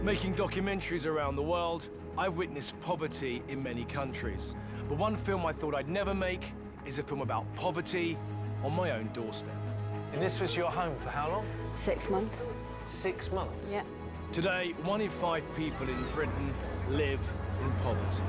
Making documentaries around the world, I've witnessed poverty in many countries. But one film I thought I'd never make is a film about poverty on my own doorstep. And this was your home for how long? 6 months. 6 months? Yeah. Today, 1 in 5 people in Britain live in poverty.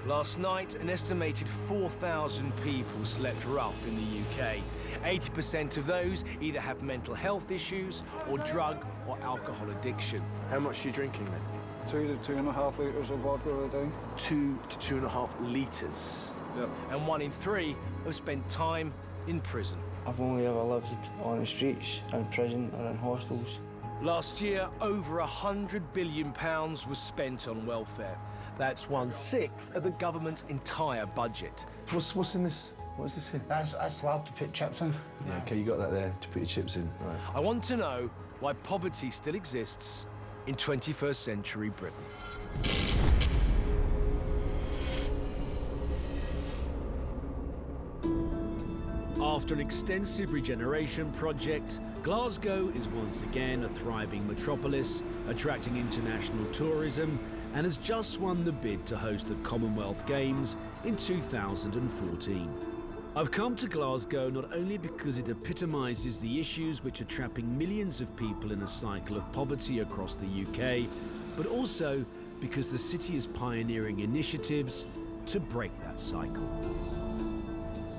Last night, an estimated 4,000 people slept rough in the UK. 80% of those either have mental health issues or drug or alcohol addiction. How much are you drinking then? 2 to 2.5 litres of vodka a day. 2 to 2.5 litres. Yep. And 1 in 3 have spent time in prison. I've only ever lived on the streets, in prison or in hostels. Last year, over £100 billion was spent on welfare. That's 1/6 of the government's entire budget. What's in this? What is this here? That's allowed to put chips in. Yeah, okay, you got that there to put your chips in. Right. I want to know why poverty still exists in 21st century Britain. After an extensive regeneration project, Glasgow is once again a thriving metropolis, attracting international tourism, and has just won the bid to host the Commonwealth Games in 2014. I've come to Glasgow not only because it epitomises the issues which are trapping millions of people in a cycle of poverty across the UK, but also because the city is pioneering initiatives to break that cycle.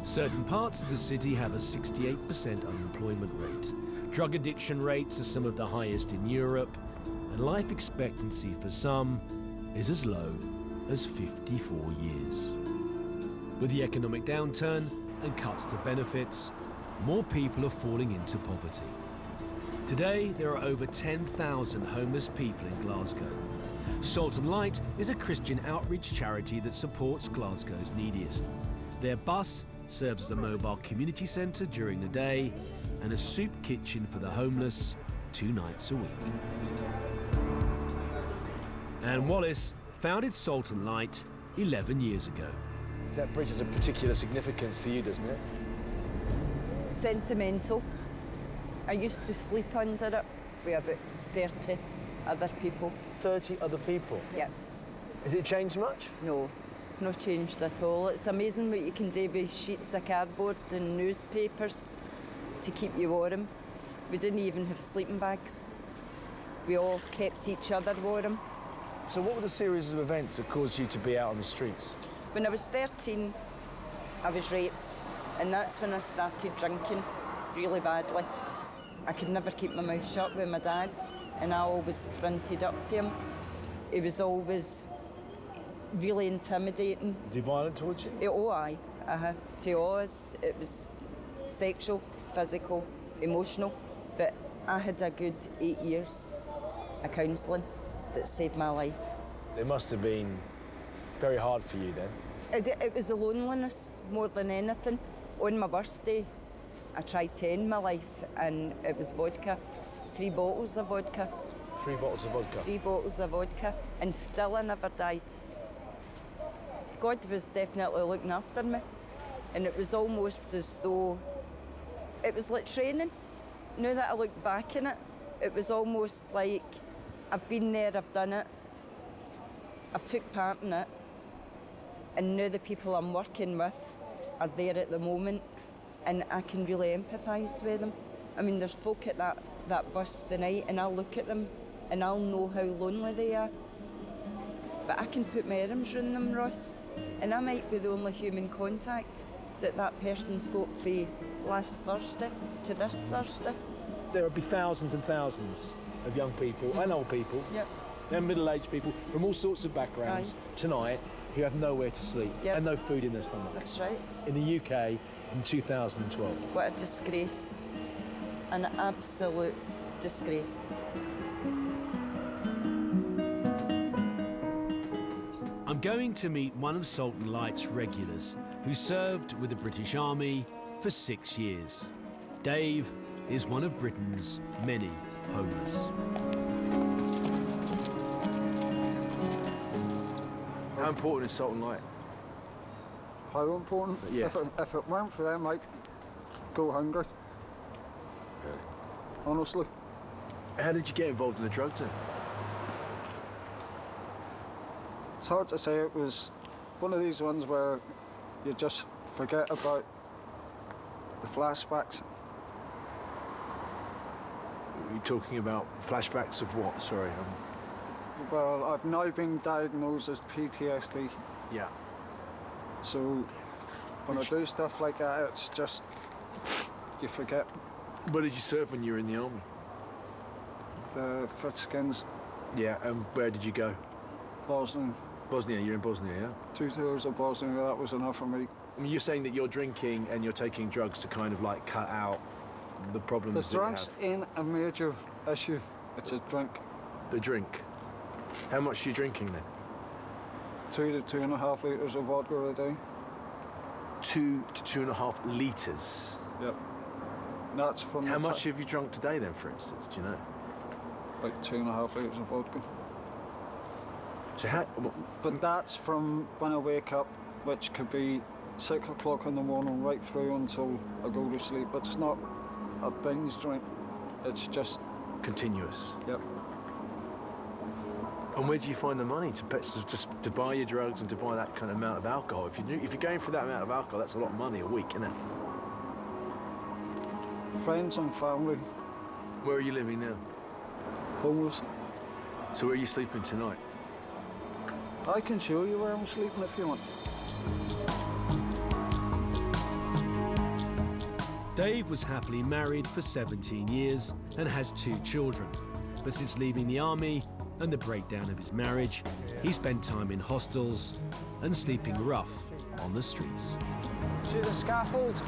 Certain parts of the city have a 68% unemployment rate. Drug addiction rates are some of the highest in Europe, and life expectancy for some is as low as 54 years. With the economic downturn and cuts to benefits, more people are falling into poverty. Today, there are over 10,000 homeless people in Glasgow. Salt and Light is a Christian outreach charity that supports Glasgow's neediest. Their bus serves as a mobile community centre during the day and a soup kitchen for the homeless 2 nights a week. Anne Wallace founded Salt and Light 11 years ago. That bridge has a particular significance for you, doesn't it? Sentimental. I used to sleep under it with about 30 other people. 30 other people? Yeah. Has it changed much? No, it's not changed at all. It's amazing what you can do with sheets of cardboard and newspapers to keep you warm. We didn't even have sleeping bags. We all kept each other warm. So what were the series of events that caused you to be out on the streets? When I was 13, I was raped, and that's when I started drinking really badly. I could never keep my mouth shut with my dad, and I always fronted up to him. He was always really intimidating. Was he violent towards you? Oh, aye. To us, it was sexual, physical, emotional. But I had a good 8 years of counselling that saved my life. It must have been very hard for you then. It was the loneliness more than anything. On my birthday, I tried to end my life, and it was vodka. 3 bottles of vodka. 3 bottles of vodka? 3 bottles of vodka, and still I never died. God was definitely looking after me, and it was almost as though it was like training. Now that I look back in it, it was almost like I've been there, I've done it, I've took part in it, and now the people I'm working with are there at the moment, and I can really empathise with them. I mean, there's folk at that bus the night, and I'll look at them and I'll know how lonely they are. But I can put my arms around them, Ross, and I might be the only human contact that person's got for last Thursday to this Thursday. There will be thousands and thousands of young people and old people Yep. and middle-aged people from all sorts of backgrounds tonight who have nowhere to sleep and no food in their stomach. That's right. In the UK in 2012. What a disgrace. An absolute disgrace. I'm going to meet one of Salt and Light's regulars who served with the British Army for 6 years. Dave is one of Britain's many homeless. How important is Salt and Light? How important? Yeah. If it weren't for them, I'd go hungry. Really? Honestly. How did you get involved in the drug deal? It's hard to say. It was one of these ones where you just forget about the flashbacks. Are you talking about flashbacks of what? Sorry. Well, I've now been diagnosed as PTSD. Yeah. So when I do stuff like that, it's just, you forget. Where did you serve when you were in the army? The 5th Skins, Yeah, and where did you go? Bosnia. Bosnia, you're in Bosnia, yeah? 2 tours of Bosnia, that was enough for me. I mean, you're saying that you're drinking and you're taking drugs to kind of like cut out the problems The that you drugs have. ain't a major issue, it's a drink. The drink. How much are you drinking then? 2 to 2.5 litres of vodka a day. 2 to 2.5 litres. Yep. That's from How much have you drunk today then, for instance? Do you know? Like 2.5 litres of vodka. So how? But that's from when I wake up, which could be 6 o'clock in the morning right through until I go to sleep. It's not a binge drink, it's just, Continuous. yep. And where do you find the money to buy your drugs and to buy that kind of amount of alcohol? If you're going for that amount of alcohol, that's a lot of money a week, isn't it? Friends and family, Where are you living now? homeless. So where are you sleeping tonight? I can show you where I'm sleeping if you want. Dave was happily married for 17 years and has 2 children. But since leaving the army and the breakdown of his marriage, he spent time in hostels and sleeping rough on the streets. See the scaffold?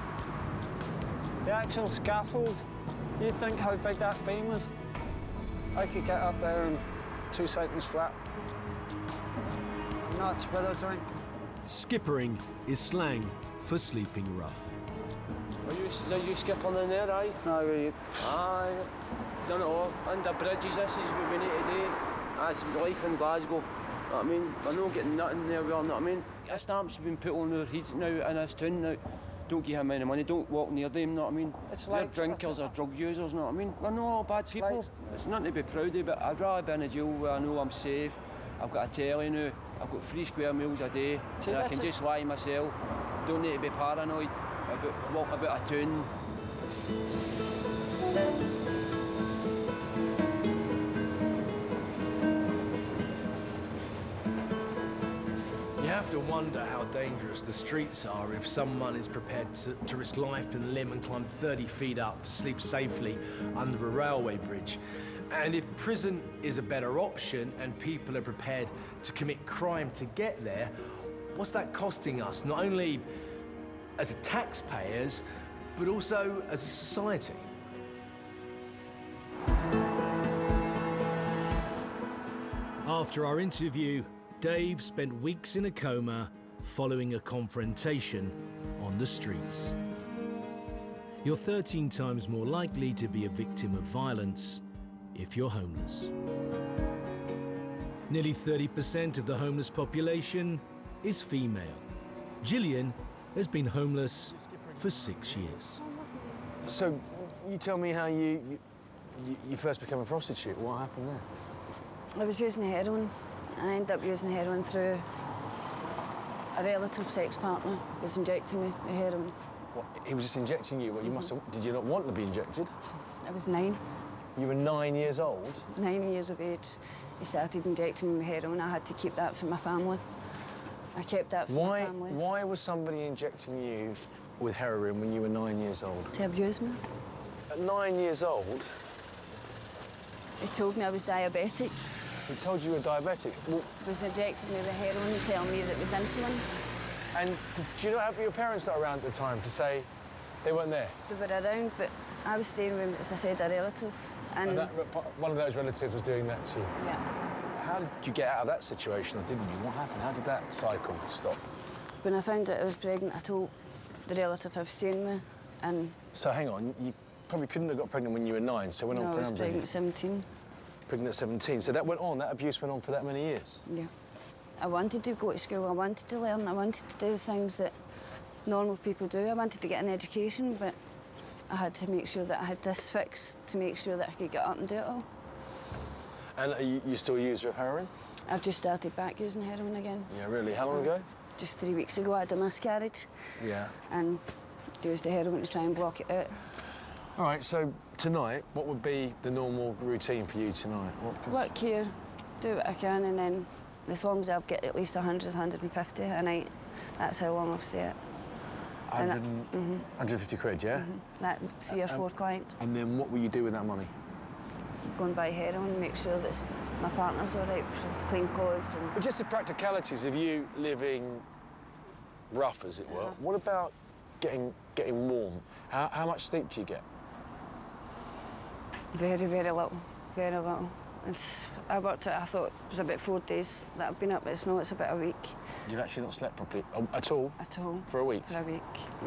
The actual scaffold? You think how big that beam was? I could get up there in 2 seconds flat. I'm nuts with a drink. Skippering is slang for sleeping rough. Are you skipping in there, aye? No, we Aye. Done it all. Under bridges, this is what we need to do. That's life in Glasgow. Know what I mean? We're not getting nothing there, well, know what I mean? A stamp's been put on our heads now in this town now. Don't give him any money, don't walk near them, know what I mean? They're drinkers or drug users, know what I mean? We're not all bad people. It's nothing to be proud of, but I'd rather be in a jail where I know I'm safe. I've got a telly now, I've got 3 square meals a day, and I can just lie myself. Don't need to be paranoid about walking about a town. You have to wonder how dangerous the streets are if someone is prepared to risk life and limb and climb 30 feet up to sleep safely under a railway bridge. And if prison is a better option and people are prepared to commit crime to get there, what's that costing us? Not only as taxpayers, but also as a society. After our interview, Dave spent weeks in a coma following a confrontation on the streets. You're 13 times more likely to be a victim of violence if you're homeless. Nearly 30% of the homeless population is female. Gillian has been homeless for 6 years. So you tell me how you first became a prostitute. What happened there? I was using heroin. I ended up using heroin through a relative sex partner was injecting me with heroin. What, he was just injecting you? Well, you must have, did you not want to be injected? I was 9. You were 9 years old? 9 years of age. He started injecting me with heroin. I had to keep that for my family. I kept that for my family. Why was somebody injecting you with heroin when you were 9 years old? To abuse me. At 9 years old? He told me I was diabetic. He told you you were diabetic? Well, He was injecting me with heroin and telling me that it was insulin. and did you not have your parents not around at the time to say they weren't there? They were around, but I was staying with, as I said, a relative. And One of those relatives was doing that to you? yeah. How did you get out of that situation, or didn't you? What happened? How did that cycle stop? When I found out I was pregnant, I told the relative I was staying with, and So hang on, you probably couldn't have got pregnant when you were 9, so when no, on I was pregnant at 17. Pregnant at 17. So that went on, that abuse went on for that many years? Yeah. I wanted to go to school, I wanted to learn, I wanted to do the things that normal people do. I wanted to get an education, but I had to make sure that I had this fixed to make sure that I could get up and do it all. And are you still a user of heroin? I've just started back using heroin again. Yeah, really? How long ago? Just 3 weeks ago, I had a miscarriage. Yeah. And used the heroin to try and block it out. All right, so tonight, what would be the normal routine for you tonight? Work here, do what I can, and then as long as I've got at least 100, 150 a night, that's how long I'll stay at. 150 quid, yeah? That 3 or 4 clients. And then what will you do with that money? Go and buy heroin, make sure that my partner's all right, for clean clothes. And But just the practicalities of you living rough, as it were. What about getting warm? How much sleep do you get? very, very little, very little. I worked it, I thought it was about 4 days that I've been up, but it's not, it's about a week. You've actually not slept properly at all? At all. For a week? For a week. I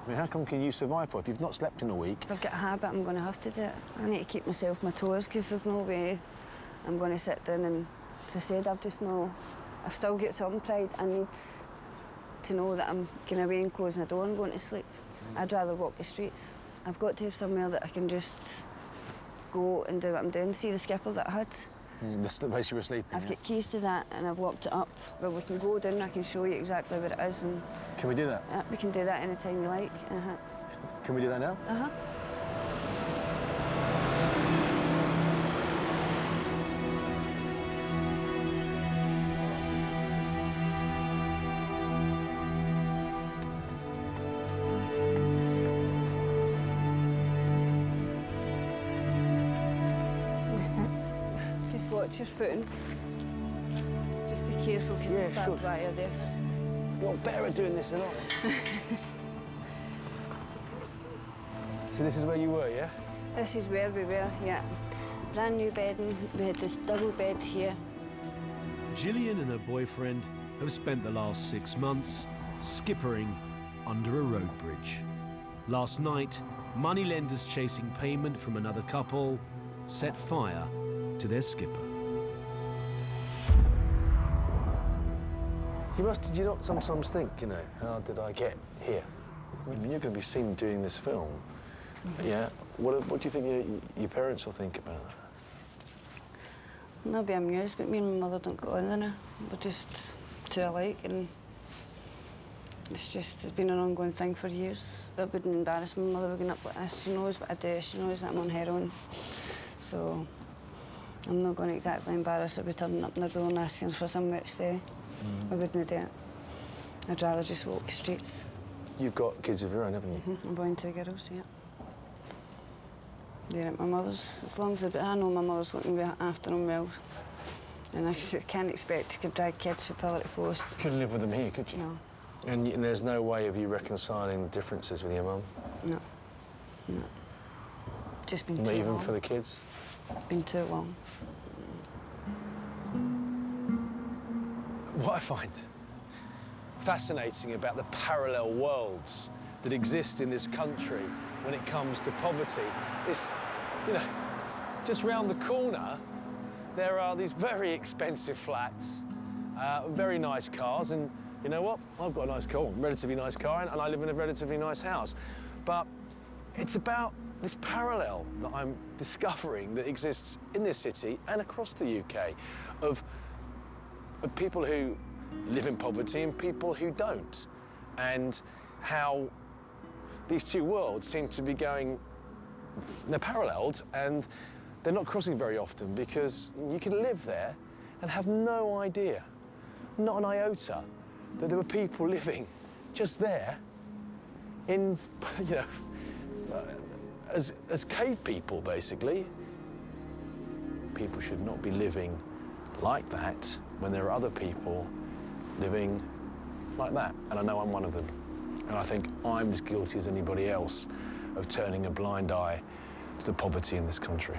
mean, how come can you survive for? If you've not slept in a week? If I've got a habit, I'm going to have to do it. I need to keep myself on my toes, because there's no way I'm going to sit down and, as I said, I've still got some pride. I need to know that I'm going away and closing the door and going to sleep. I'd rather walk the streets. I've got to have somewhere that I can just go and do what I'm doing. See the skipper that I had? The place you were sleeping, I've got keys to that and I've locked it up. Well, we can go down, I can show you exactly where it is. And can we do that? we can do that any time you like. Can we do that now? Just watch your footing. Just be careful, because there's barbed wire there. You're better at doing this than I am. So this is where you were, yeah? This is where we were, yeah. Brand new bedding. We had this double bed here. Gillian and her boyfriend have spent the last 6 months skippering under a road bridge. Last night, moneylenders chasing payment from another couple set fire to their skipper. Did you not sometimes think, you know, how did I get here? I mean, you're going to be seen doing this film. Yeah? What do you think your parents will think about that? They'll be amused, but me and my mother don't go on there. We're just two alike, and it's been an ongoing thing for years. I wouldn't embarrass my mother waking up like this. She knows what I do, she knows that I'm on heroin. So I'm not going to exactly embarrass her by turning up in the door and asking for somewhere to stay. I wouldn't do it. I'd rather just walk the streets. You've got kids of your own, haven't you? I'm born 2 girls, yeah. They're at my mother's. As long as I know my mother's looking after them well. And I can't expect to drag kids for pillar to post. You couldn't live with them here, could you? No. And there's no way of you reconciling the differences with your mum? No. No. Just been too long. Not even long. for the kids? Been too long. What I find fascinating about the parallel worlds that exist in this country when it comes to poverty is, you know, just round the corner, there are these very expensive flats, very nice cars, and you know what? I've got a nice car, a relatively nice car, and I live in a relatively nice house. But it's about this parallel that I'm discovering that exists in this city and across the UK of people who live in poverty and people who don't, and how these two worlds seem to be they're paralleled and they're not crossing very often, because you can live there and have no idea, not an iota, that there were people living just there in, you know, as cave people, basically. People should not be living like that when there are other people living like that. And I know I'm one of them. And I think I'm as guilty as anybody else of turning a blind eye to the poverty in this country.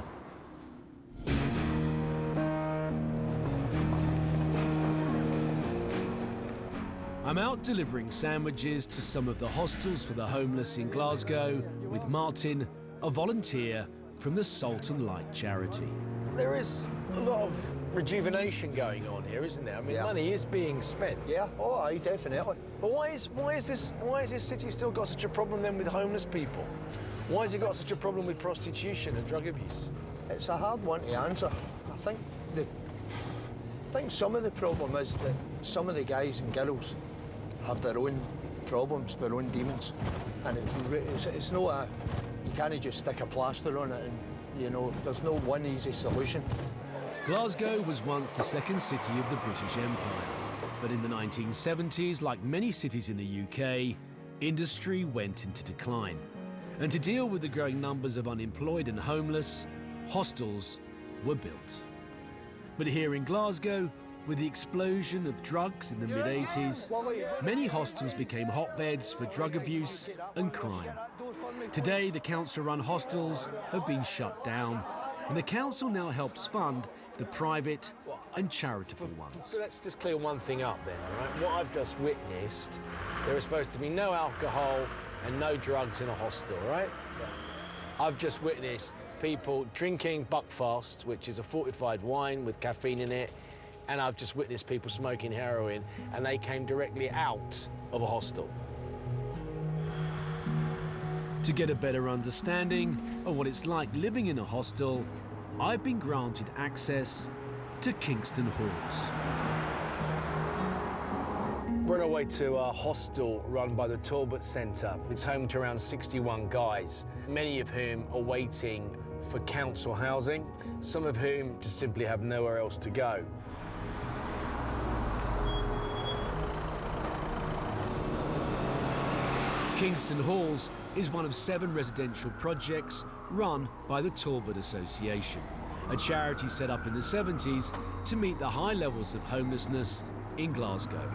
I'm out delivering sandwiches to some of the hostels for the homeless in Glasgow with Martin, a volunteer from the Salt and Light charity. There is a lot of rejuvenation going on here, isn't there? I mean, money is being spent. Yeah, oh, aye, definitely. But why has this city still got such a problem then with homeless people? Why has it got such a problem with prostitution and drug abuse? It's a hard one to answer. I think think some of the problem is that some of the guys and girls have their own problems, their own demons, and it's not a, you can't just stick a plaster on it and, you know, there's no one easy solution. Glasgow was once the second city of the British Empire, but in the 1970s, like many cities in the UK, industry went into decline. And to deal with the growing numbers of unemployed and homeless, hostels were built. But here in Glasgow, with the explosion of drugs in the mid-80s, many hostels became hotbeds for drug abuse and crime. Today, the council-run hostels have been shut down, and the council now helps fund the private and charitable ones. So let's just clear one thing up then, all right? What I've just witnessed, there is supposed to be no alcohol and no drugs in a hostel, right? I've just witnessed people drinking Buckfast, which is a fortified wine with caffeine in it, and I've just witnessed people smoking heroin, and they came directly out of a hostel. To get a better understanding of what it's like living in a hostel, I've been granted access to Kingston Halls. We're on our way to a hostel run by the Talbot Centre. It's home to around 61 guys, many of whom are waiting for council housing, some of whom just simply have nowhere else to go. Kingston Halls is one of 7 residential projects run by the Talbot Association, a charity set up in the 70s to meet the high levels of homelessness in Glasgow.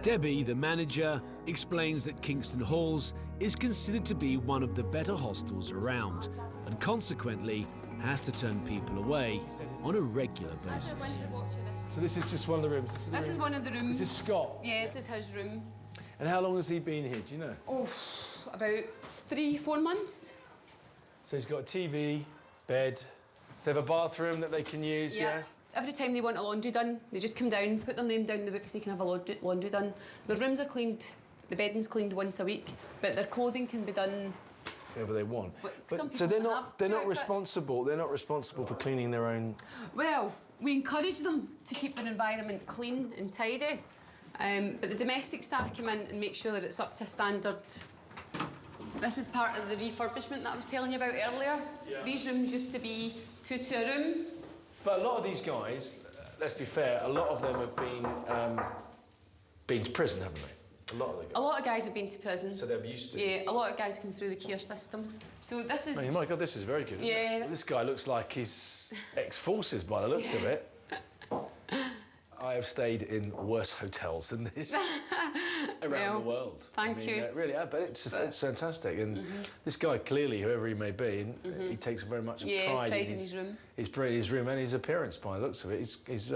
Debbie, the manager, explains that Kingston Halls is considered to be one of the better hostels around, and consequently has to turn people away on a regular basis. So this is just one of the rooms? This is one of the rooms. This is Scott? Yeah, this is his room. And how long has he been here, do you know? Oh, about 3-4 months. So he's got a TV, bed, so they have a bathroom that they can use, yeah? Every time they want a laundry done, they just come down, put their name down in the book so they can have a laundry done. Their rooms are cleaned, the bedding's cleaned once a week, but their clothing can be done whatever they want. But so they're not responsible. They're not responsible for cleaning their own. Well, we encourage them to keep their environment clean and tidy, but the domestic staff come in and make sure that it's up to standard. This is part of the refurbishment that I was telling you about earlier. Yeah. These rooms used to be 2 to a room. But a lot of these guys, let's be fair, a lot of them have been to prison, haven't they? A lot of guys have been to prison. So they're used to. Yeah, a lot of guys have come through the care system. So this is. Oh my God, this is very good. Yeah. This guy looks like he's ex-forces by the looks of it. I have stayed in worse hotels than this around the world. Thank you. Really, but it's fantastic. And this guy, clearly, whoever he may be, he takes very much pride in his room. His room and his appearance, by the looks of it. He's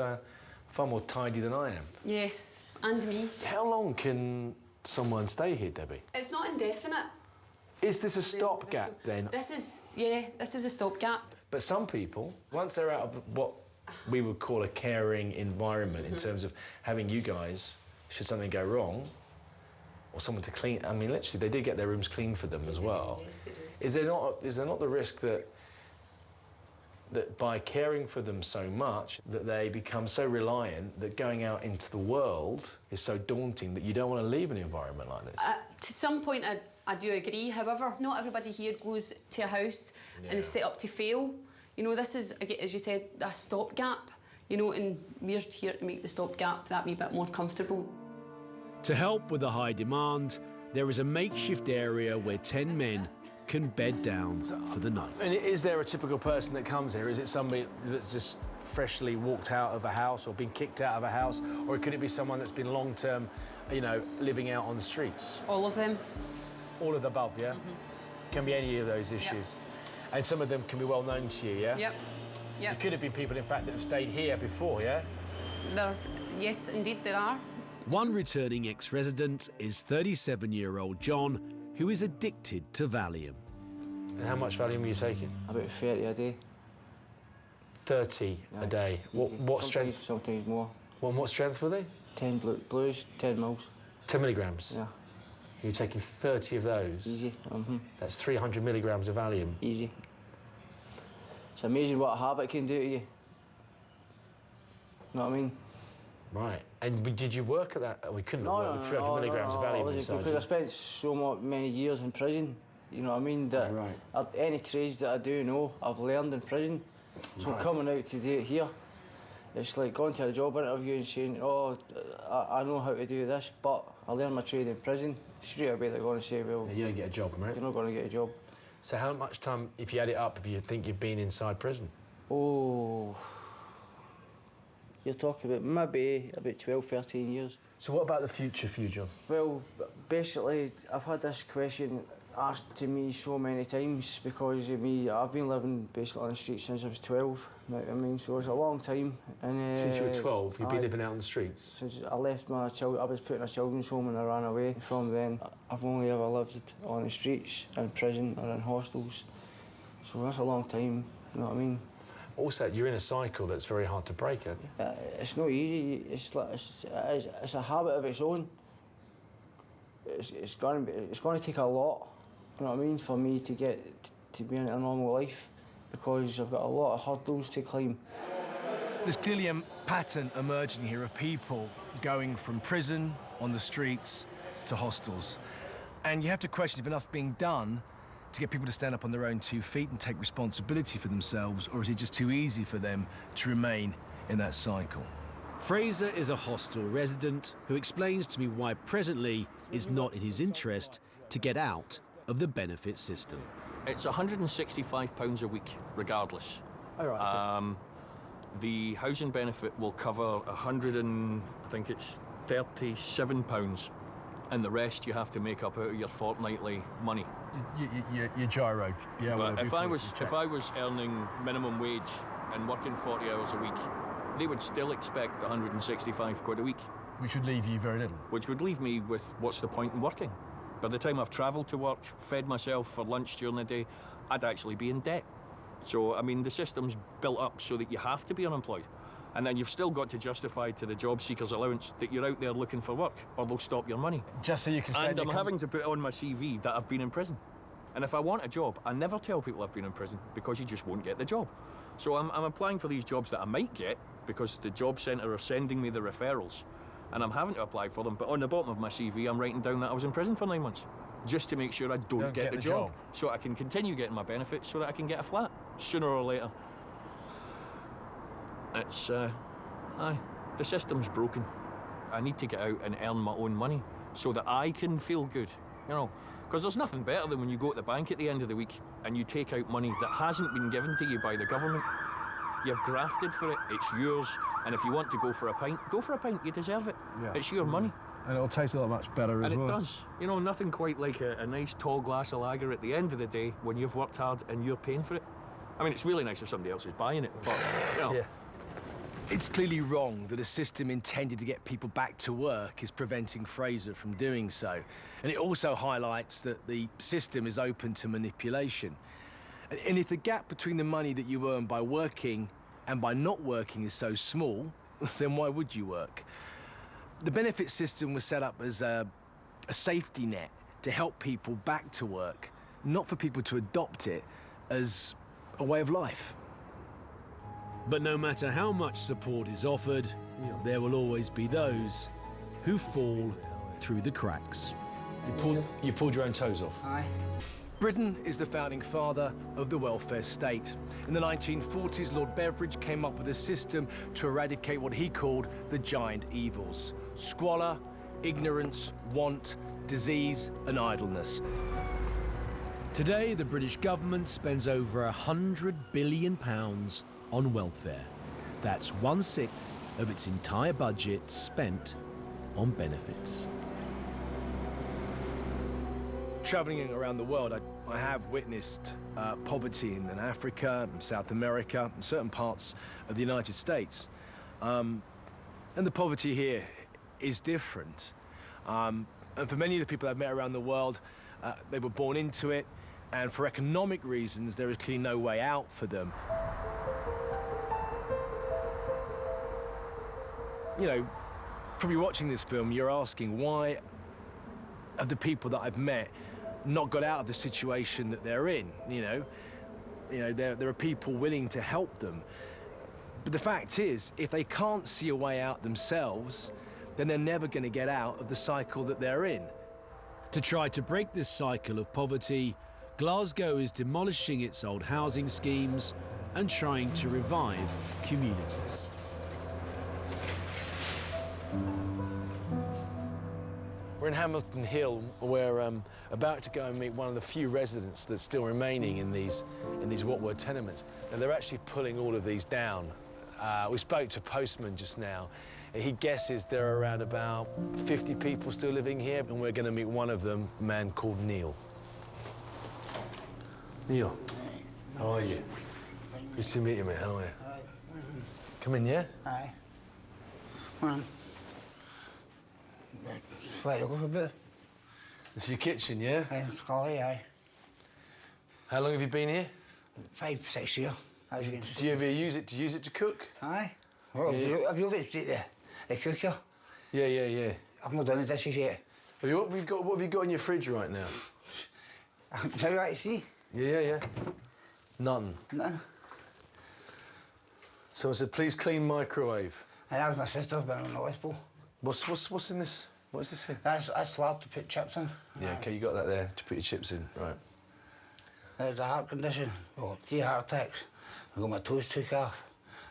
far more tidy than I am. Yes, and me. How long can someone stay here, Debbie? It's not indefinite. Is this a stopgap then? This is a stopgap. But some people, once they're out of what we would call a caring environment in terms of having you guys, should something go wrong, or someone to clean. I mean, literally, they do get their rooms cleaned for them as well. Yes, they do. Is there not the risk that by caring for them so much that they become so reliant that going out into the world is so daunting that you don't want to leave an environment like this? To some point, I do agree. However, not everybody here goes to a house and is set up to fail. You know, this is, as you said, a stopgap, you know, and we're here to make the stopgap that wee bit more comfortable. To help with the high demand, there is a makeshift area where 10 men can bed down for the night. And is there a typical person that comes here? Is it somebody that's just freshly walked out of a house or been kicked out of a house? Or could it be someone that's been long-term, you know, living out on the streets? All of them. All of the above, yeah? Can be any of those issues. Yep. And some of them can be well known to you, yeah? Yep. It could have been people, in fact, that have stayed here before, yeah? Yes, indeed, there are. One returning ex-resident is 37-year-old John, who is addicted to Valium. And how much Valium are you taking? About 30 a day. 30 a day? What strength? Sometimes more. Well, what strength were they? 10 blues, 10 mils. 10 milligrams? Yeah. You're taking 30 of those? Easy. That's 300 milligrams of Valium? Easy. It's amazing what a habit can do to you. You know what I mean? Right. And did you work at that? We couldn't No, have worked no, 300 no, milligrams of Valium inside because you. I spent so many years in prison. You know what I mean? That any trades that I do know, I've learned in prison. So coming out to do it here, it's like going to a job interview and saying, oh, I know how to do this, but I learned my trade in prison. Straight away they're going to say, well... You don't get a job, right? You're not going to get a job. So how much time, if you add it up, if you think you've been inside prison? Oh... You're talking about maybe about 12, 13 years. So what about the future for you, John? Well, basically, I've had this question asked to me so many times because of me. I've been living basically on the streets since I was 12. You know what I mean? So it's a long time. And, since you were 12, you've been living out on the streets? Since I left I was put in a children's home and I ran away. From then, I've only ever lived on the streets, in prison or in hostels. So that's a long time, you know what I mean? Also, you're in a cycle that's very hard to break, aren't you? It's not easy. It's a habit of its own. It's going to take a lot, you know what I mean, for me to get to be in a normal life, because I've got a lot of hurdles to climb. There's clearly a pattern emerging here of people going from prison on the streets to hostels, and you have to question if enough being done to get people to stand up on their own 2 feet and take responsibility for themselves, or is it just too easy for them to remain in that cycle? Fraser is a hostel resident who explains to me why presently it's not in his interest to get out of the benefit system. It's £165 a week, regardless. All right. The housing benefit will cover £37, and the rest you have to make up out of your fortnightly money. Your gyro. Yeah. But if I was earning minimum wage and working 40 hours a week, they would still expect 165 quid a week. Which would leave you very little. Which would leave me with what's the point in working? By the time I've travelled to work, fed myself for lunch during the day, I'd actually be in debt. So, I mean, the system's built up so that you have to be unemployed. And then you've still got to justify to the job seekers allowance that you're out there looking for work, or they'll stop your money. Just so you can stay. And I'm having to put on my CV that I've been in prison. And if I want a job, I never tell people I've been in prison, because you just won't get the job. So I'm applying for these jobs that I might get, because the job centre are sending me the referrals, and I'm having to apply for them. But on the bottom of my CV, I'm writing down that I was in prison for 9 months, just to make sure I don't get the job, so I can continue getting my benefits, so that I can get a flat sooner or later. It's, the system's broken. I need to get out and earn my own money so that I can feel good, you know. Because there's nothing better than when you go to the bank at the end of the week and you take out money that hasn't been given to you by the government. You've grafted for it, it's yours, and if you want to go for a pint, go for a pint, you deserve it. Yeah, it's your money. And it'll taste a lot much better as well. And it does. You know, nothing quite like a nice tall glass of lager at the end of the day when you've worked hard and you're paying for it. I mean, it's really nice if somebody else is buying it, but, you know. Yeah. It's clearly wrong that a system intended to get people back to work is preventing Fraser from doing so. And it also highlights that the system is open to manipulation. And if the gap between the money that you earn by working and by not working is so small, then why would you work? The benefit system was set up as a safety net to help people back to work, not for people to adopt it as a way of life. But no matter how much support is offered, there will always be those who fall through the cracks. You pulled your own toes off? Aye. Britain is the founding father of the welfare state. In the 1940s, Lord Beveridge came up with a system to eradicate what he called the giant evils: squalor, ignorance, want, disease, and idleness. Today, the British government spends over £100 billion on welfare. That's 1/6 of its entire budget spent on benefits. Travelling around the world, I have witnessed poverty in Africa, and South America, and certain parts of the United States. And the poverty here is different. And for many of the people I've met around the world, they were born into it, and for economic reasons, there is clearly no way out for them. You know, probably watching this film, you're asking, why have the people that I've met not got out of the situation that they're in? You know, there are people willing to help them. But the fact is, if they can't see a way out themselves, then they're never going to get out of the cycle that they're in. To try to break this cycle of poverty, Glasgow is demolishing its old housing schemes and trying to revive communities. We're in Hamilton Hill. We're about to go and meet one of the few residents that's still remaining in these what were tenements. And they're actually pulling all of these down. We spoke to a postman just now. He guesses there are around about 50 people still living here, and we're going to meet one of them, a man called Neil. Neil, how are you? Good to meet you, mate. How are you? Come in, yeah? Aye. Come on. Where you go for a bit? This is your kitchen, yeah? Aye, it's Scully, aye. How long have you been here? 5, 6 years. Do you ever use it? Do you use it to cook? Aye. Well, Yeah. have you got the cooker? Yeah. I've not done the dishes yet. What have you got in your fridge right now? Do you like to see? Yeah. Nothing. Nothing. Someone said, please clean microwave. And that was my sister's been on the hospital. What's in this? What is this here? That's flour to put chips in. Yeah, okay, you got that there to put your chips in, right. There's a heart condition, 3 heart attacks. I've got my toes took off.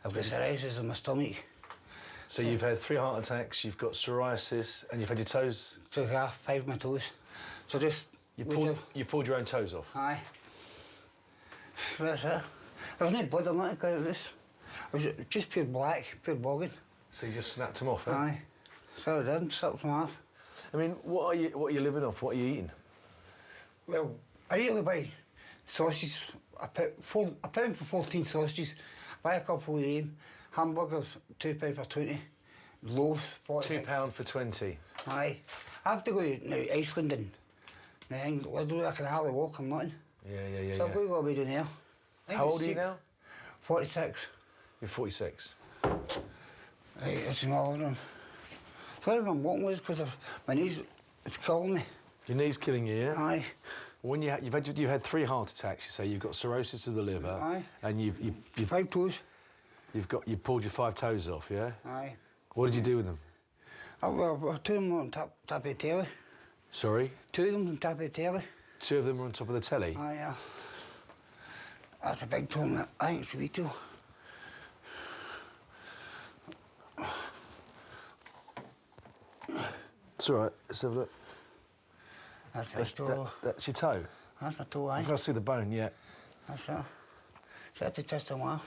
I've got psoriasis in my stomach. So you've had 3 heart attacks, you've got psoriasis, and you've had your toes... Took off 5 of my toes. So just... You pulled your own toes off? Aye. That's it. There was no blood on it because it was just pure black, pure bogging. So you just snapped them off, eh? Aye. So I did, snapped them off. I mean, what are you living off? What are you eating? Well, I usually buy sausages. I pound for 14 sausages. Buy a couple of them. Hamburgers, £2 for 20. Loaves, 40. £2 for 20. Aye. I have to go now Iceland and I can hardly walk, I'm nothing. Yeah. So I've got to go away down there. How old are you now? 46. You're 46. Right, it's my other one. Sorry if I'm walking because my knees, it's killing me. Your knee's killing you, yeah? Aye. When you've had 3 heart attacks, you say you've got cirrhosis of the liver. Aye. And you've 5 toes. You've pulled your 5 toes off, yeah? Aye. What did you do with them? Well, 2 of them were on top of the telly. Sorry? 2 of them on top of the telly. 2 of them were on top of the telly? Aye, yeah. That's a big toe, I think it's a wee toe. It's all right, let's have a look. That's my toe. That's your toe? That's my toe, aye. I can't see the bone yet. That's it. So I had to twist them off.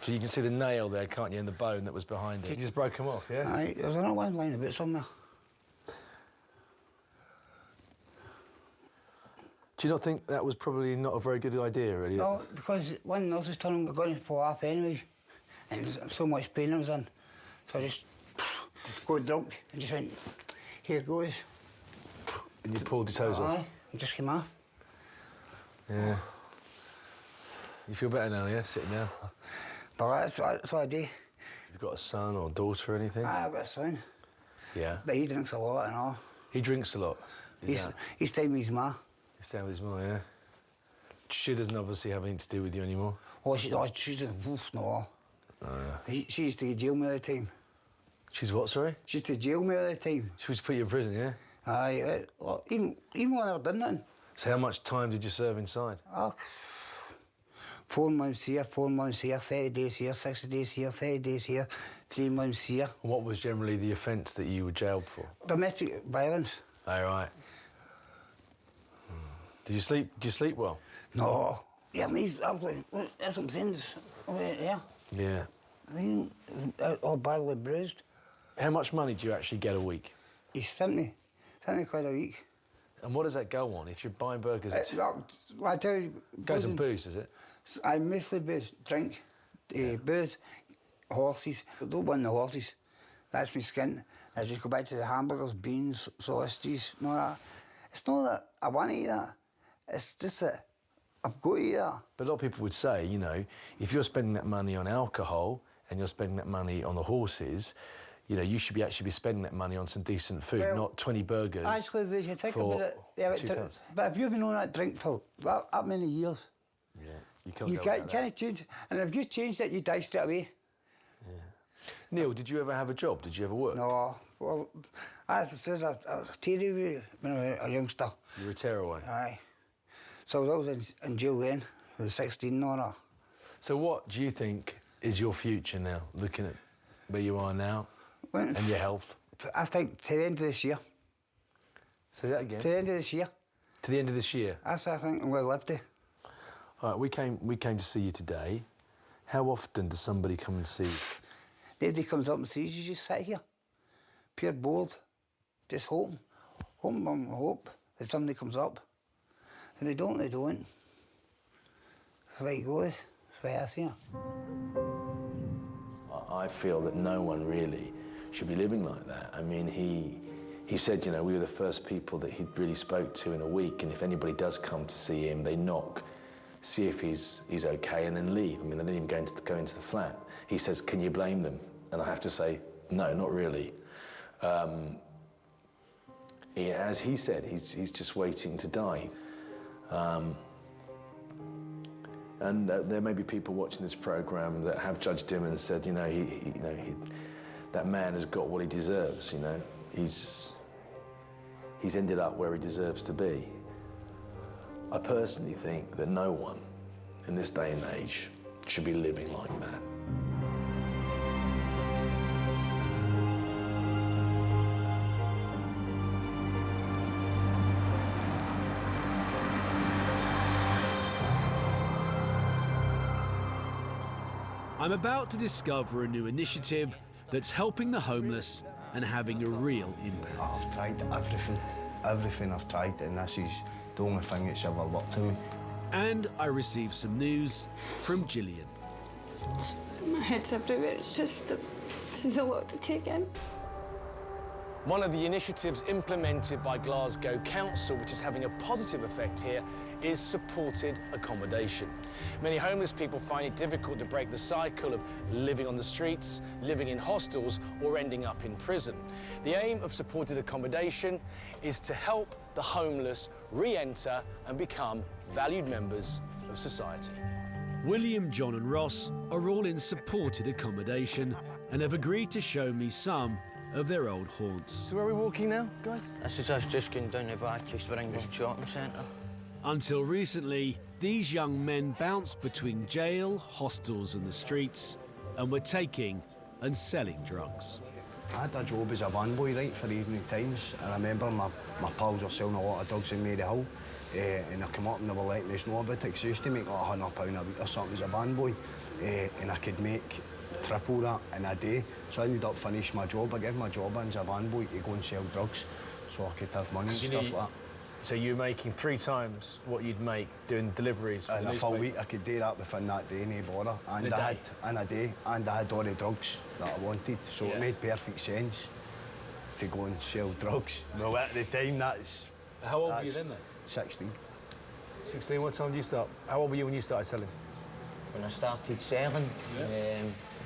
So you can see the nail there, can't you, and the bone that was behind it. You just broke them off, yeah? Aye, there's another one lying about somewhere. Do you not think that was probably not a very good idea, really? No, because one nurse was telling me they're going to pull off anyway, and there's so much pain I was in. So I just got drunk and just went, here goes. And you pulled your toes off? Aye, and just came off. Yeah. You feel better now, yeah, sitting now? But that's what I do. You've got a son or daughter or anything? Aye, I've got a son. Yeah. But he drinks a lot and all. He drinks a lot? He's staying with his ma. He's staying with his ma, yeah? She doesn't obviously have anything to do with you anymore? Oh, she's a no. She used to get jail me all the time. She's what, sorry? She used to jail me all the time. She used to put you in prison, yeah? Aye, well, even when I never done nothing. So how much time did you serve inside? 4 months here, 4 months here, 30 days here, 60 days here, 30 days here, 3 months here. And what was generally the offence that you were jailed for? Domestic violence. Oh, right. Did you sleep well? No. Yeah, that's what I'm saying. Yeah. Yeah. I mean, all badly bruised. How much money do you actually get a week? He sent me quite a week. And what does that go on? If you're buying burgers, I tell you... Goes on booze, does it? I mostly booze, drink, booze, horses. I don't want the horses. That's my skin. I just go back to the hamburgers, beans, sausages, and all that. It's not that I want to eat that. It's just that I've got to eat that. But a lot of people would say, you know, if you're spending that money on alcohol and you're spending that money on the horses, you know, you should actually be spending that money on some decent food, not 20 burgers. Actually, if you think about it, but if you've been on that drink for that many years, You can't. You can't change, and if you changed it, you die straight away. Neil, did you ever have a job? Did you ever work? No, well, I was a tearaway when I was a youngster. You were a tearaway? Aye. So I was in jail then. I was 16 or that. So what do you think is your future now, looking at where you are now and your health? I think to the end of this year. Say that again? To the end of this year. To the end of this year? That's what I think I'm going to live to. All right, we came to see you today. How often does somebody come and see you? Nobody comes up and sees you, just sit here. Pure bored. Just hope that somebody comes up. And they don't, they don't. That's the way it goes. That's the way I see it. I feel that no one really should be living like that. I mean, he said, you know, we were the first people that he'd really spoke to in a week, and if anybody does come to see him, they knock, see if he's okay, and then leave. I mean, they didn't even go into the flat. He says, can you blame them? And I have to say, no, not really. As he said, he's just waiting to die. And there may be people watching this programme that have judged him and said, you know, that man has got what he deserves. You know, he's ended up where he deserves to be. I personally think that no one in this day and age should be living like that. I'm about to discover a new initiative that's helping the homeless and having a real impact. I've tried everything I've tried, and this is the only thing that's ever worked to me. And I received some news from Gillian. My head's everywhere, it's just, this is a lot to take in. One of the initiatives implemented by Glasgow Council, which is having a positive effect here, is supported accommodation. Many homeless people find it difficult to break the cycle of living on the streets, living in hostels, or ending up in prison. The aim of supported accommodation is to help the homeless re-enter and become valued members of society. William, John and Ross are all in supported accommodation and have agreed to show me some of their old haunts. So where are we walking now, guys? This is us just going down the back of Springboard Shopping Centre. Until recently, these young men bounced between jail, hostels and the streets and were taking and selling drugs. I had a job as a van boy, right, for Evening Times. I remember my pals were selling a lot of drugs in Mary Hill, and I came up and they were letting us know about it, because I used to make like £100 a week or something as a van boy, and I could make triple that in a day. So I ended up finishing my job. I gave my job as a van boy to go and sell drugs so I could have money and stuff like that. So you were making 3 times what you'd make doing deliveries? In a full week, I could do that within that day, no bother. And I had all the drugs that I wanted, so it made perfect sense to go and sell drugs. Well, at the time, that's... How old were you then? 16. 16, what time did you start? How old were you when you started selling? When I started selling,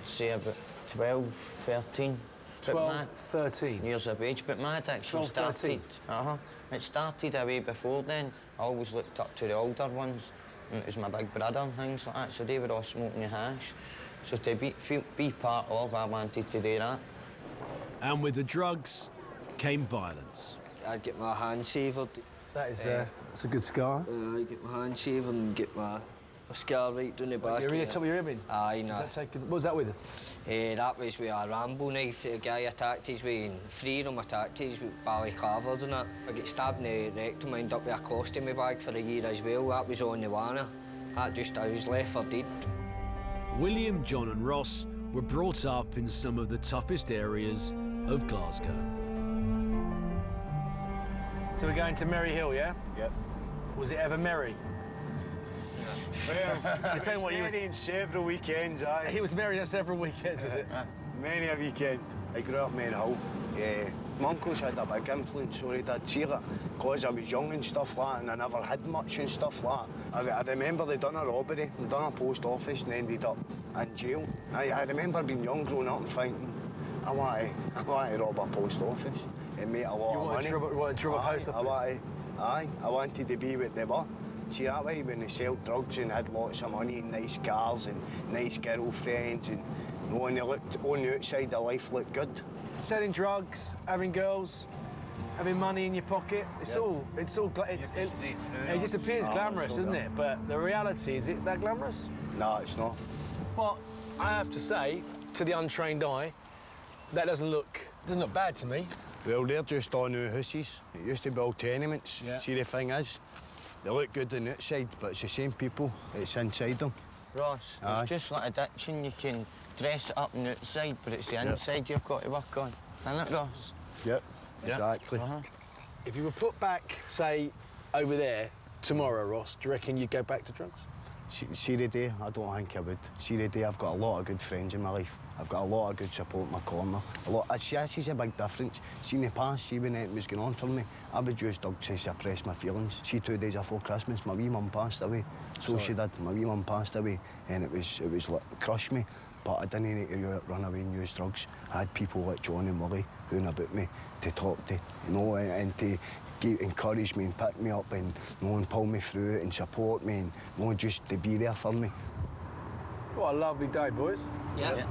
say about 12, 13. 12, 13? Years of age, but my addiction 12, 13. started... It started away before then. I always looked up to the older ones, and it was my big brother and things like that, so they were all smoking the hash. So to be part of, I wanted to do that. And with the drugs came violence. I'd get my hand shavered. That is that's a good scar. I'd get my hand shavered and get my scar right down the back. You're top of your ribbon? Aye, no. What was that with? That was with a Rambo knife. The guy attacked us with, and 3 of them attacked us with balaclavas and that. I got stabbed in the rectum, ended up with a colostomy bag for a year as well. That was on the Wanner. I was left for dead. William, John and Ross were brought up in some of the toughest areas of Glasgow. So we're going to Merry Hill, yeah? Yep. Was it ever merry? Well, it was merry in several weekends, aye. He was merry on several weekends, was it? Many a weekend. I grew up in Mary Hill. My uncles had a big influence, so they did see it, because I was young and stuff like that, and I never had much and stuff like that. I remember they done a robbery, they done a post office and ended up in jail. I remember being young, growing up and thinking, I want to rob a post office and make a lot of money. You wanted to rob a post office? I wanted to be what they were. See, that way when they sell drugs and had lots of money and nice cars and nice girlfriends and when they looked on the outside, their life looked good. Selling drugs, having girls, having money in your pocket, it just appears glamorous, doesn't it? But the reality, is it that glamorous? No, it's not. Well, I have to say, to the untrained eye, that doesn't look bad to me. Well, they're just all new houses. It used to be all tenements. Yeah. See, the thing is, they look good on the outside, but it's the same people, it's inside them. Ross, it's just like addiction. You can dress it up on the outside, but it's the inside you've got to work on. Isn't it, Ross? Yep, exactly. If you were put back, say, over there tomorrow, Ross, do you reckon you'd go back to drugs? See the day, I don't think I would. See the day, I've got a lot of good friends in my life. I've got a lot of good support in my corner. This is a big difference. See, in the past, see when it was going on for me, I would use drugs to suppress my feelings. See, 2 days before Christmas, my wee mum passed away. So she did. My wee mum passed away, and it was like, crushed me. But I didn't need to run away and use drugs. I had people like John and Willie round about me to talk to, you know, and to encourage me and pick me up and, you know, and pull me through it and support me and, you know, just to be there for me. What a lovely day, boys. Yeah.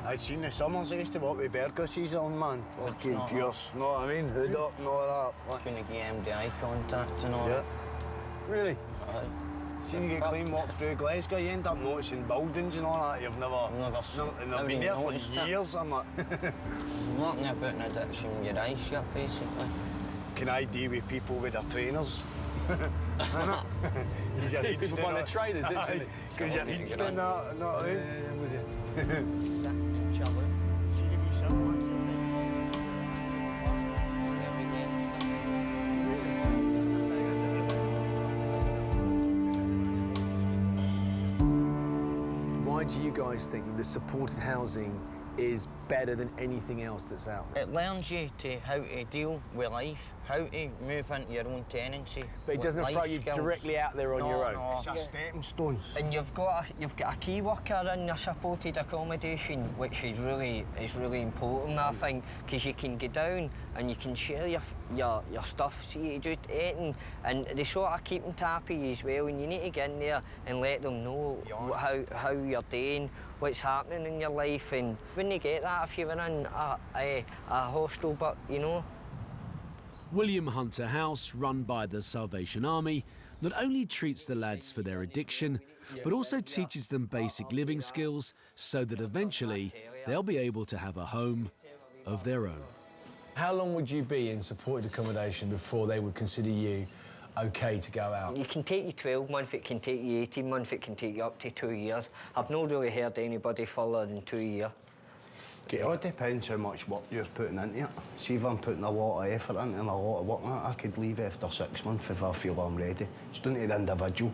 I'd seen the summers, I used to walk with Bergus's on, man. Fucking Pierce, know what I mean? Hood up and all that. Couldn't give him the eye contact and all that. Really? Seen you get clean walk through Glasgow, you end up noticing buildings and all that you've never been there for years, I'm like. Nothing about an addiction, your eyes shut, basically. Can I deal with people with their trainers? People buy their trainers, literally. Because your head's doing that, know what I mean? Yeah, I'm with you. Chill out. See if you someone. Why do you guys think that the supported housing is better than anything else that's out there? It learns you how to deal with life, how to move into your own tenancy. But it doesn't throw you directly out there on your own. No. It's a stepping stones. And you've got a key worker in your supported accommodation, which is really important, I think, because you can go down and you can share your stuff. See, just eating, and they sort of keep them happy as well. And you need to get in there and let them know how you're doing, what's happening in your life. And when you get that, if you're in a hostel, but you know. William Hunter House, run by the Salvation Army, not only treats the lads for their addiction, but also teaches them basic living skills so that eventually they'll be able to have a home of their own. How long would you be in supported accommodation before they would consider you OK to go out? You can take you 12 months, it can take you 18 months, it can take you up to 2 years. I've not really heard anybody further than 2 years. It all depends how much work you're putting into it. See, if I'm putting a lot of effort into it and a lot of work in it, I could leave after 6 months if I feel I'm ready. It's down to the individual.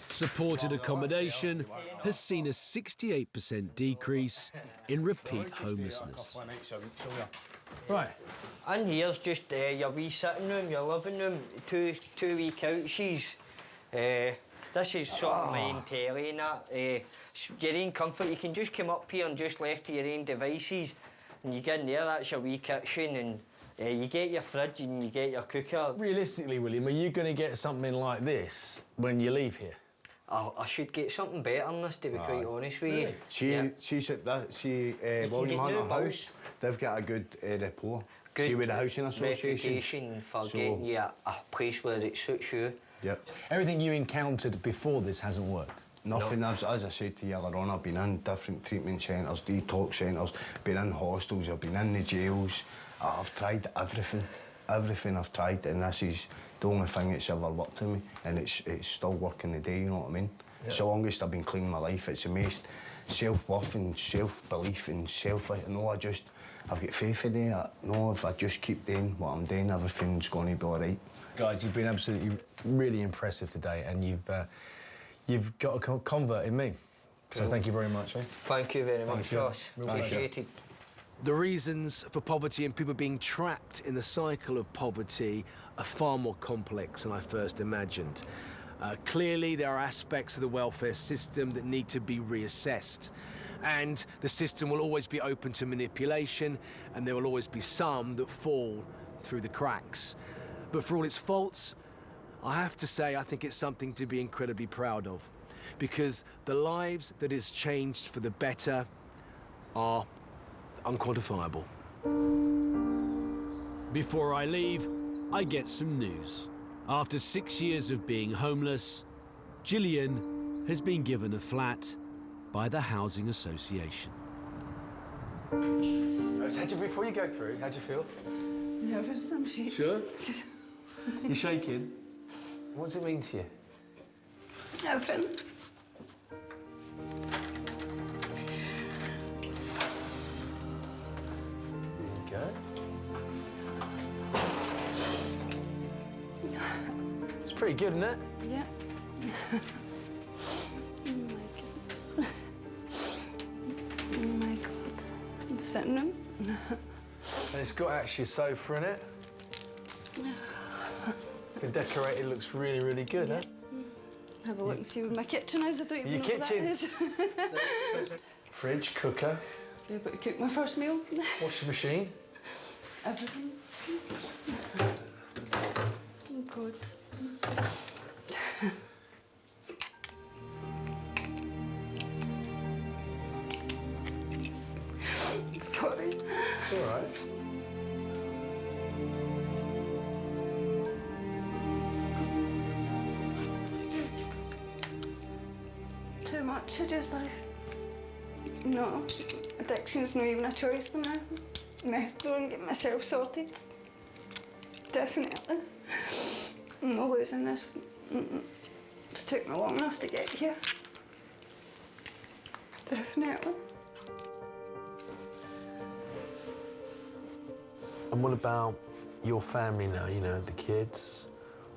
Supported accommodation has seen a 68% decrease in repeat homelessness. Right. And here's just your wee sitting room, your living room, two wee couches. This is sort of my own telly and that. Your own comfort, you can just come up here and just left to your own devices. And you get in there, that's your wee kitchen, and you get your fridge and you get your cooker. Realistically, William, are you going to get something like this when you leave here? I should get something better than this, to be quite honest with you. See, William Hunter House, they've got a good rapport. See, with the Housing Association. Reputation for getting you a place where it suits you. Yep. Everything you encountered before this hasn't worked? Nothing. No. As I said to you earlier on, I've been in different treatment centres, detox centres, been in hostels, I've been in the jails. I've tried everything. Everything I've tried, and this is the only thing that's ever worked for me, and it's still working today, you know what I mean? Yep. So longest I've been clean my life, it's the most self-worth and self-belief and I've got faith in it. If I just keep doing what I'm doing, everything's going to be all right. Guys, you've been absolutely really impressive today, and you've got a convert in me. So thank you very much. Thank you very much, Ross. Appreciate it. The reasons for poverty and people being trapped in the cycle of poverty are far more complex than I first imagined. Clearly, there are aspects of the welfare system that need to be reassessed. And the system will always be open to manipulation, and there will always be some that fall through the cracks. But for all its faults, I have to say I think it's something to be incredibly proud of, because the lives that it's changed for the better are unquantifiable. Before I leave, I get some news. After 6 years of being homeless, Gillian has been given a flat by the Housing Association. Before you go through, how'd you feel? Nervous, I'm shaking. Sure? You're shaking? What does it mean to you? Everything. There you go. It's pretty good, isn't it? Yeah. Oh my goodness. Oh my God. The sitting room. And it's got actually a sofa in it. The decorated looks really, really good, huh? Have a look and see where my kitchen is. I don't even Your know kitchen? what that is. Fridge, cooker. Be able to cook my first meal. Washing machine. Everything. Oh God. Sorry. It's all right. It's just too much. I just like, no, addiction's not even a choice for me. Methadone, get myself sorted. Definitely. I'm not losing this. It's took me long enough to get here. Definitely. And what about your family now, you know, the kids?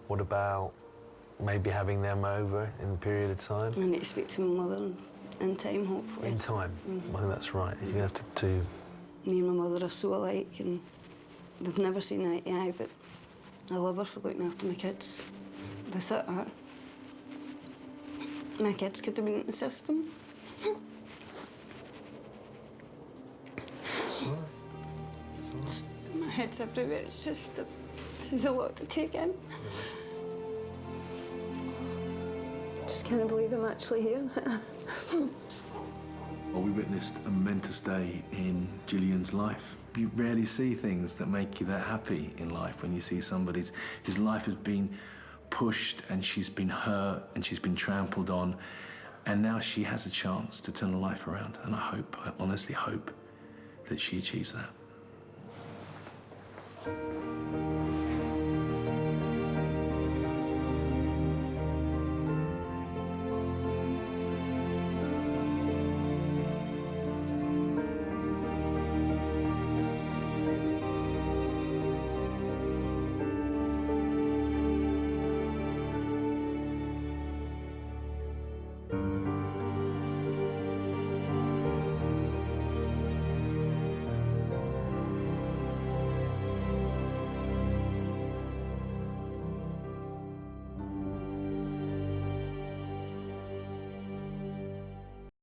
What about maybe having them over in a period of time? I need to speak to my mother in time, hopefully. In time? I think that's right. You have to... Me and my mother are so alike, and we've never seen eye to eye, but I love her for looking after my kids. Without her, my kids could have been in the system. My head's everywhere. It's just, this is a lot to take in. Just can't believe I'm actually here. Well, we witnessed a momentous day in Gillian's life. You rarely see things that make you that happy in life when you see somebody whose life has been pushed and she's been hurt and she's been trampled on, and now she has a chance to turn her life around. And I honestly hope that she achieves that.